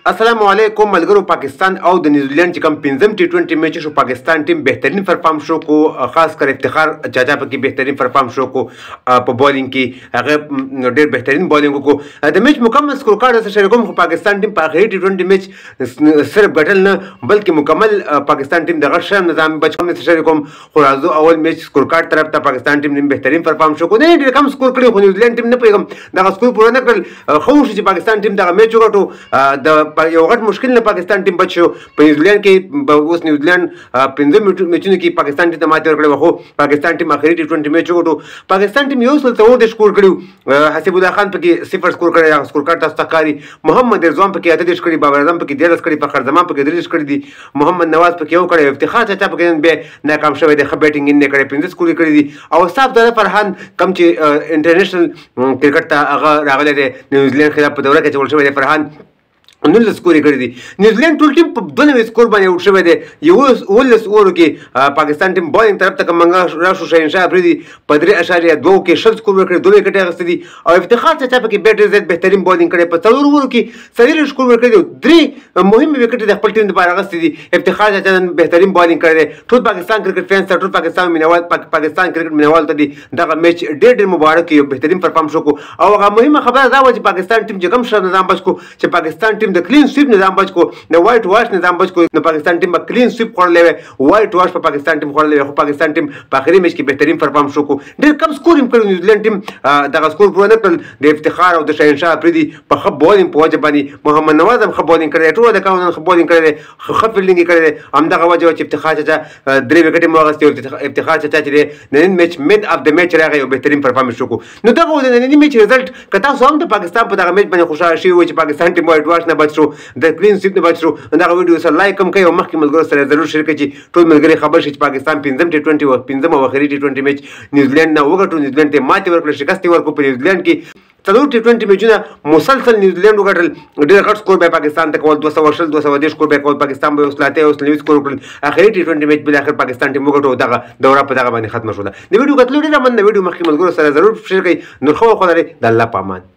السلام علیکم ملګرو. پاکستان او د نیوزیلند چې کوم پنځم ټي 20 میچ شو، پاکستان ټیم بهترین پرفارم شو کو، خاص کر افتخار چاچا پکې بهترین پرفارم شو کو په بولینګ کې. هغه ډېر بهترین بولینګ کو. د میچ مکمل سکور کارت سره شریکوم خو پاکستان ټیم په اخري ټي 20 میچ صرف ګټل نه بلکې مکمل پاکستان ټیم دغه شرم نظام بچ کوم سره شریکوم. خو راځو اول میچ سکور کارت طرف ته پاکستان ټیم بهترین پرفارم شو کو. نه ډېر کم سکور کړی خو نیوزیلند ټیم نه پیغام دغه سکور پوره نه کړل. خو چې پاکستان ټیم دغه میچ وګټو د یو غټ مشکل نه پاکستان ټیم بچ شو. په نیوزیلند کې اوس نیوزیلند 15 میچونو کې پاکستان ټیم ته ماتې ورکړې وه، خو پاکستان ټیم اخري ټي 20 میچ وګټو. پاکستان ټیم 104 سکور کړي، حسیب الله خان پکې 0 سکور کړی، هغه سکور کارت تاسو ته ښکاري. محمد رضوان پکې 8 کړي، بابر اعظم پکې 13 کړي، فخر زمان پکې 3 کړي دي، محمد نواز پکې یو کړی، افتخار چاچا پکې به ناکام شوی دی، ښه بیټینګ یې نه کړی، 15 سکور کړي دي. او صاحب دغه فرحان کم چې انټرنیشنل کرکټ ته هغه راغلی دی نیوزیلند خلاف په دوره کې چې ول شوی دی، فرحان 19 سکور کړی دي. نیوزیلند ټول ټیم په 92 سکور باندې اوټ شوی دی. 11 اوورو کې پاکستان ټیم بولینګ طرف ته کومنګا راشو شهنشاه افریدي په 3.2 کې 60 سکور ورکړي، 2 وکټ اخیستي دي. او افتخار چاچا پکې بیټ زیات بهترین بولینګ کړی، په 4 اوورو کې 30 سکور ورکړي دي، 3 مهمه وکټ د خپل ټیم لپاره اخیستي دي. افتخار چاچا بهترین بولینګ کړی دی. ټول پاکستان کرکټ فینس ته، ټول پاکستان مینوال، پاکستان کرکټ مینوال ته دي دغه میچ ډېر مبارک، یو بهترین پرفارم شو کو. او هغه مهمه خبره دا و چې پاکستان ټیم چې کوم شر نظام بچ کو، چې پاکستان ټیم د کلین سویپ نظام بچ کو، د وایټ واش نظام بچ کو. نو پاکستان ټیم په کلین سویپ خوړلې وي، وایټ واش په پاکستان ټیم خوړلې وي، خو پاکستان ټیم په اخري میچ کې بهترین پرفارم شو کو. ډېر کم سکور هم کړی نیوزیلند ټیم دغه سکور پوره نه کړل. د افتخار او د شهنشاه افریدي په ښه بولینګ په وجه باندې، محمد نواز هم ښه بولینګ کړی دی، ټول د کاونن ښه بولینګ کړی دی، ښه فیلډینګ یې کړی دی. همدغه وجه چې افتخار چاچا 3 وکټې مو اخیستې. افتخار چاچا چې دی نننی میچ مین اف د میچ راغی، یو بهترین پرفارم شو کو. نو دغه د نننی میچ رزلټ که تاسو هم د پاکستان په دغه میچ باندې خوشحاله شوي وئ چې پاکستان ټیم وایټ واش نه بچ شو، د کلین سویپ نه بچ شو، دغه ویډیو سره لایک هم کوئ او مخکې ملګرو سره ضرور شریک کړئ چې ټول ملګري خبر شي چې پاکستان پنځم ټي 20 او اخري ټي 20 میچ نیوزیلند نه وګټو. نیوزیلند ته ماتې ورکړه، شکست یې ورکړو. په نیوزیلند کې 4 ټي 20 میچونه مسلسل نیوزیلند وګټل، ډېر غټ سکور به پاکستان ته کول، 220 210 سکور به کول، پاکستان به اوسلاته او 90 سکور وکړل. اخري ټي 20 میچ بل اخر پاکستان ټیم وګټو، دغه دوره په دغه باندې ختمه شوه. د ویډیو کتلو ډېر مننه. ویډیو مخکې ملګرو سره ضرور شریک کړئ. نور خو خو لري د الله په امان.